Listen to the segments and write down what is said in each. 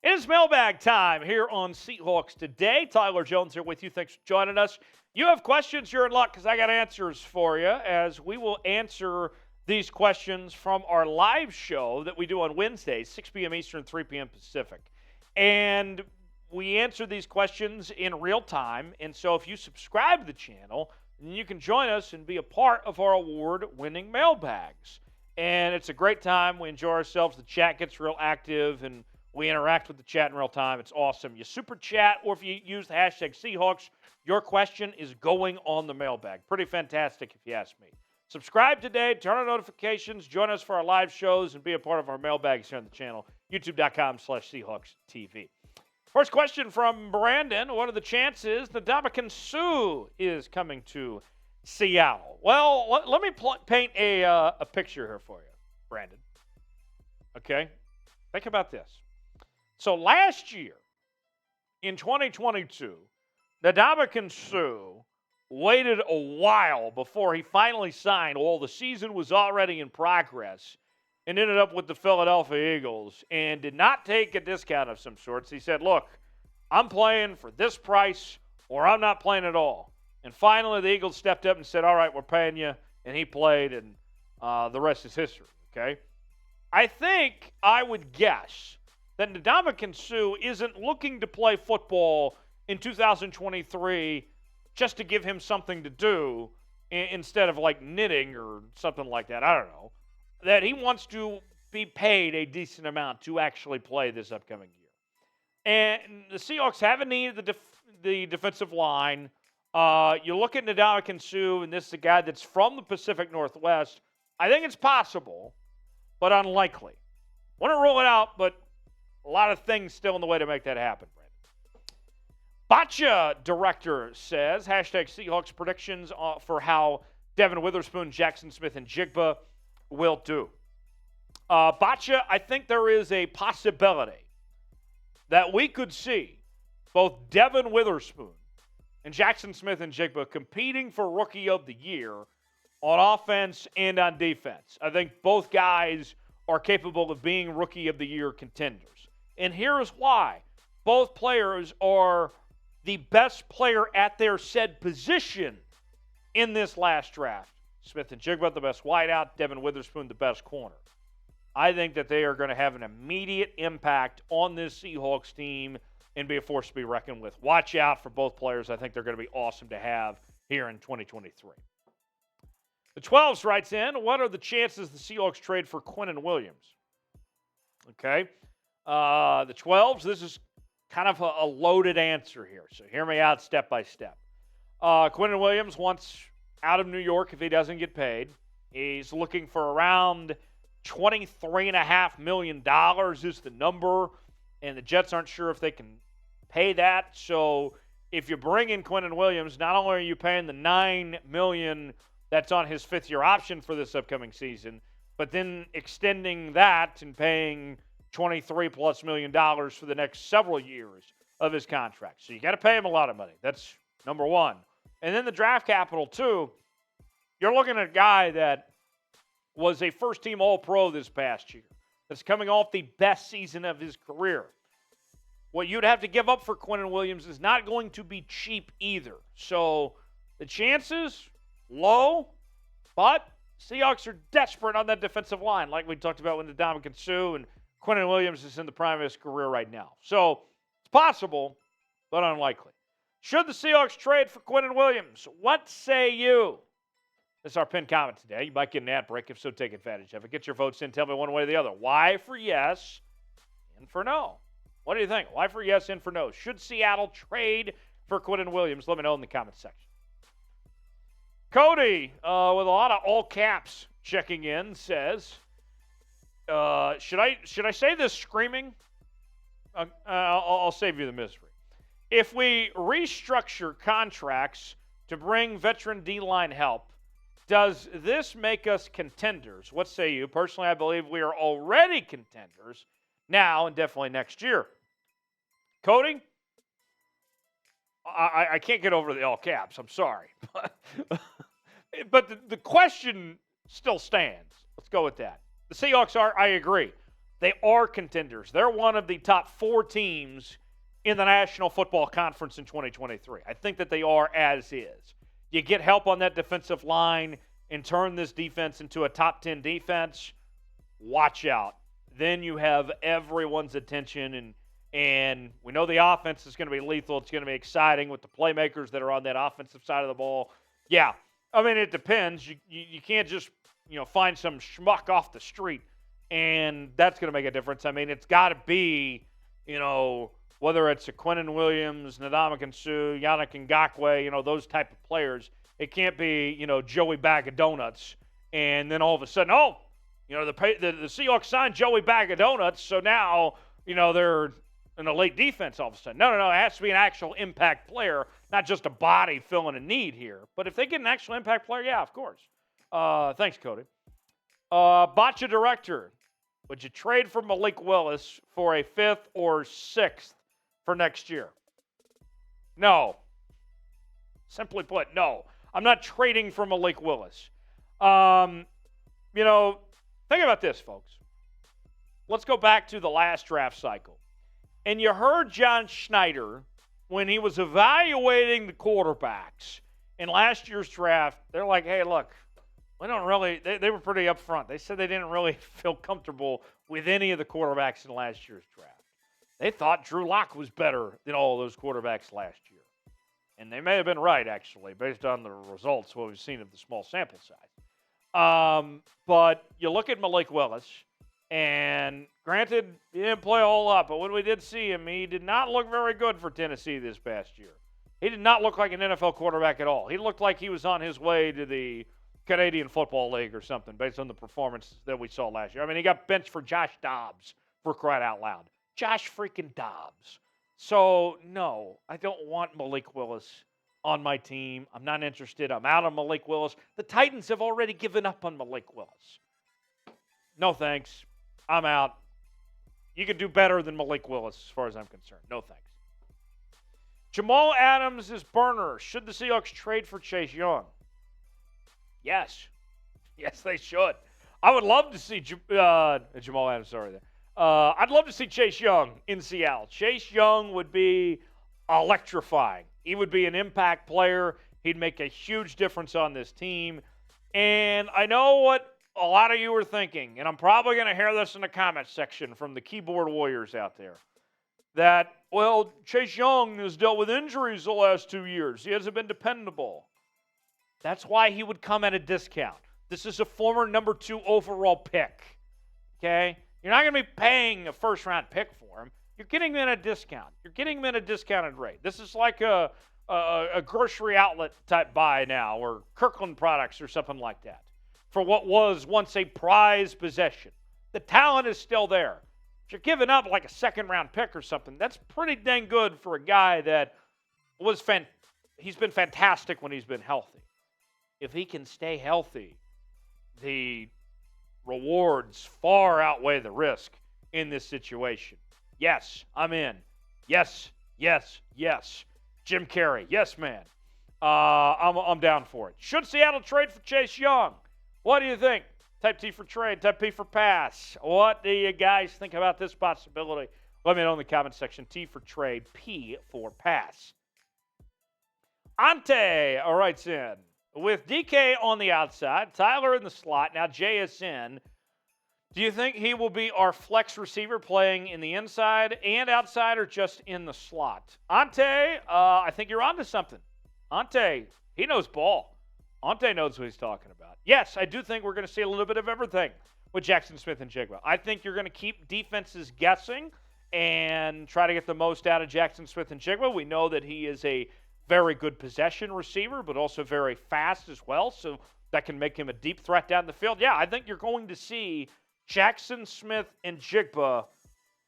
It is mailbag time here on Seahawks Today. Tyler Jones here with you. Thanks for joining us. You have questions, you're in luck because I got answers for you as we will answer these questions from our live show that we do on Wednesdays, 6 p.m. Eastern, 3 p.m. Pacific. And we answer these questions in real time. And so if you subscribe to the channel, you can join us and be a part of our award-winning mailbags. And it's a great time. We enjoy ourselves. The chat gets real active, and we interact with the chat in real time. It's awesome. You super chat, or if you use the hashtag Seahawks, your question is going on the mailbag. Pretty fantastic if you ask me. Subscribe today, turn on notifications, join us for our live shows, and be a part of our mailbags here on the channel, youtube.com/Seahawks TV. First question from Brandon. What are the chances Ndamukong Suh is coming to Seattle? Well, let me paint a picture here for you, Brandon. Okay? Think about this. So last year, in 2022, Ndamukong Suh waited a while before he finally signed while the season was already in progress and ended up with the Philadelphia Eagles and did not take a discount of some sorts. He said, look, I'm playing for this price or I'm not playing at all. And finally, the Eagles stepped up and said, all right, we're paying you. And he played, and the rest is history, okay? I think I would guess that Ndamukong Suh isn't looking to play football in 2023 just to give him something to do instead of like knitting or something like that. I don't know. That he wants to be paid a decent amount to actually play this upcoming year. And the Seahawks haven't needed the defensive line. You look at Ndamukong Suh, and this is a guy that's from the Pacific Northwest. I think it's possible, but unlikely. Want to rule it out, but a lot of things still in the way to make that happen, Brandon. Bacha Director says, hashtag Seahawks predictions for how Devon Witherspoon, Jaxon Smith-Njigba will do. Bacha, I think there is a possibility that we could see both Devon Witherspoon and Jaxon Smith-Njigba competing for Rookie of the Year on offense and on defense. I think both guys are capable of being Rookie of the Year contenders. And here's why. Both players are the best player at their said position in this last draft. Smith-Njigba, the best wideout. Devon Witherspoon, the best corner. I think that they are going to have an immediate impact on this Seahawks team and be a force to be reckoned with. Watch out for both players. I think they're going to be awesome to have here in 2023. The 12s writes in, what are the chances the Seahawks trade for Quinnen Williams? Okay. The 12s, this is kind of a loaded answer here, so hear me out step by step. Quinnen Williams wants out of New York if he doesn't get paid. He's looking for around $23.5 million is the number, and the Jets aren't sure if they can pay that. So if you bring in Quinnen Williams, not only are you paying the $9 million that's on his fifth-year option for this upcoming season, but then extending that and paying $23+ million for the next several years of his contract. So you got to pay him a lot of money. That's number one. And then the draft capital, too. You're looking at a guy that was a first-team All-Pro this past year, that's coming off the best season of his career. What you'd have to give up for Quinnen Williams is not going to be cheap either. So the chances, low, but Seahawks are desperate on that defensive line, like we talked about with Ndamukong Suh, and Quinnen Williams is in the prime of his career right now. So it's possible, but unlikely. Should the Seahawks trade for Quinnen Williams? What say you? This is our pinned comment today. You might get an ad break. If so, take advantage of it. Get your votes in. Tell me one way or the other. Why for yes and for no? What do you think? Why for yes and for no? Should Seattle trade for Quinnen Williams? Let me know in the comment section. Cody, with a lot of all caps checking in, says, should I say this screaming? I'll save you the misery. If we restructure contracts to bring veteran D-line help, does this make us contenders? What say you? Personally, I believe we are already contenders now and definitely next year. Cody, I can't get over the all caps. I'm sorry. But the question still stands. Let's go with that. The Seahawks are, I agree, They are contenders. They're one of the top 4 teams in the National Football Conference in 2023. I think that they are as is. You get help on that defensive line and turn this defense into a top 10 defense, watch out. Then you have everyone's attention, and we know the offense is going to be lethal. It's going to be exciting with the playmakers that are on that offensive side of the ball. Yeah, I mean, it depends. You can't just, find some schmuck off the street, and that's going to make a difference. I mean, it's got to be, whether it's a Quinnen Williams, Ndamukong Suh, Yannick Ngakoue, those type of players. It can't be, Joey Bag of Donuts, and then all of a sudden, the Seahawks signed Joey Bag of Donuts, so now, they're an elite defense all of a sudden. No. It has to be an actual impact player, not just a body filling a need here. But if they get an actual impact player, yeah, of course. Thanks, Cody. Botcha Director, would you trade for Malik Willis for a 5th or 6th for next year? No. Simply put, no. I'm not trading for Malik Willis. Think about this, folks. Let's go back to the last draft cycle. And you heard John Schneider, when he was evaluating the quarterbacks in last year's draft, they're like, hey, look, we don't really – they were pretty upfront. They said they didn't really feel comfortable with any of the quarterbacks in last year's draft. They thought Drew Lock was better than all of those quarterbacks last year. And they may have been right, actually, based on the results, what we've seen of the small sample size. But you look at Malik Willis, and granted, he didn't play a whole lot, but when we did see him, he did not look very good for Tennessee this past year. He did not look like an NFL quarterback at all. He looked like he was on his way to the Canadian Football League or something, based on the performance that we saw last year. I mean, he got benched for Josh Dobbs, for crying out loud. Josh freaking Dobbs. So, no, I don't want Malik Willis on my team. I'm not interested. I'm out on Malik Willis. The Titans have already given up on Malik Willis. No thanks. I'm out. You could do better than Malik Willis as far as I'm concerned. No thanks. Jamal Adams is burner. Should the Seahawks trade for Chase Young? Yes. Yes, they should. I would love to see Jamal Adams, sorry there. I'd love to see Chase Young in Seattle. Chase Young would be electrifying. He would be an impact player. He'd make a huge difference on this team. And I know what a lot of you are thinking, and I'm probably going to hear this in the comments section from the keyboard warriors out there, that, well, Chase Young has dealt with injuries the last 2 years. He hasn't been dependable. That's why he would come at a discount. This is a former number 2 overall pick, okay? You're not going to be paying a first-round pick for him. You're getting him at a discount. You're getting him at a discounted rate. This is like a grocery outlet type buy now, or Kirkland Products or something like that, for what was once a prized possession. The talent is still there. If you're giving up like a second-round pick or something, that's pretty dang good for a guy that he's been fantastic when he's been healthy. If he can stay healthy, the rewards far outweigh the risk in this situation. Yes, I'm in. Yes. Jim Carrey, yes, man. I'm down for it. Should Seattle trade for Chase Young? What do you think? Type T for trade, type P for pass. What do you guys think about this possibility? Let me know in the comment section. T for trade, P for pass. Ante writes in, with DK on the outside, Tyler in the slot, now JSN, do you think he will be our flex receiver playing in the inside and outside or just in the slot? Ante, I think you're onto something. Ante, he knows ball. Ante knows what he's talking about. Yes, I do think we're going to see a little bit of everything with Jaxon Smith-Njigba. I think you're going to keep defenses guessing and try to get the most out of Jaxon Smith-Njigba. We know that he is a very good possession receiver, but also very fast as well, so that can make him a deep threat down the field. Yeah, I think you're going to see Jaxon Smith-Njigba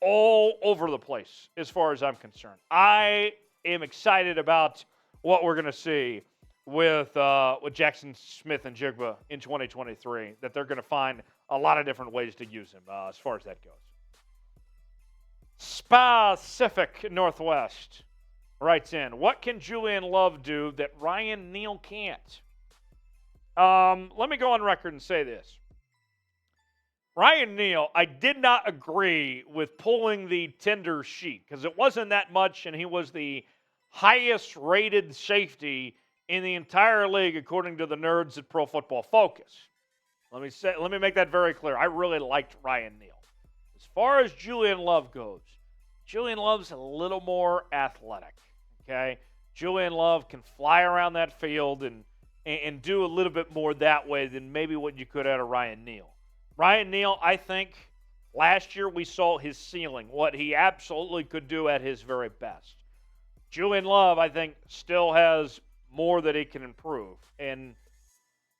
all over the place as far as I'm concerned. I am excited about what we're going to see with Jaxon Smith-Njigba in 2023, that they're going to find a lot of different ways to use him as far as that goes. Pacific Northwest writes in, what can Julian Love do that Ryan Neal can't? Let me go on record and say this. Ryan Neal, I did not agree with pulling the tender sheet because it wasn't that much, and he was the highest rated safety in the entire league according to the nerds at Pro Football Focus. Let me make that very clear. I really liked Ryan Neal. As far as Julian Love goes, Julian Love's a little more athletic. Okay, Julian Love can fly around that field and do a little bit more that way than maybe what you could out of Ryan Neal. Ryan Neal, I think last year we saw his ceiling, what he absolutely could do at his very best. Julian Love, I think, still has more that he can improve and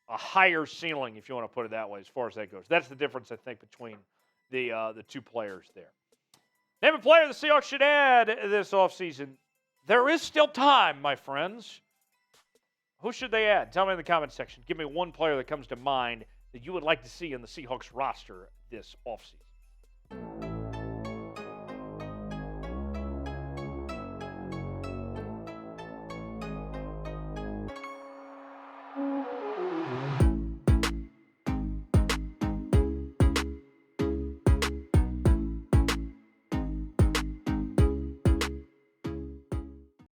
a higher ceiling, if you want to put it that way, as far as that goes. That's the difference, I think, between the two players there. Name a player the Seahawks should add this offseason. There is still time, my friends. Who should they add? Tell me in the comments section. Give me one player that comes to mind that you would like to see in the Seahawks roster this offseason.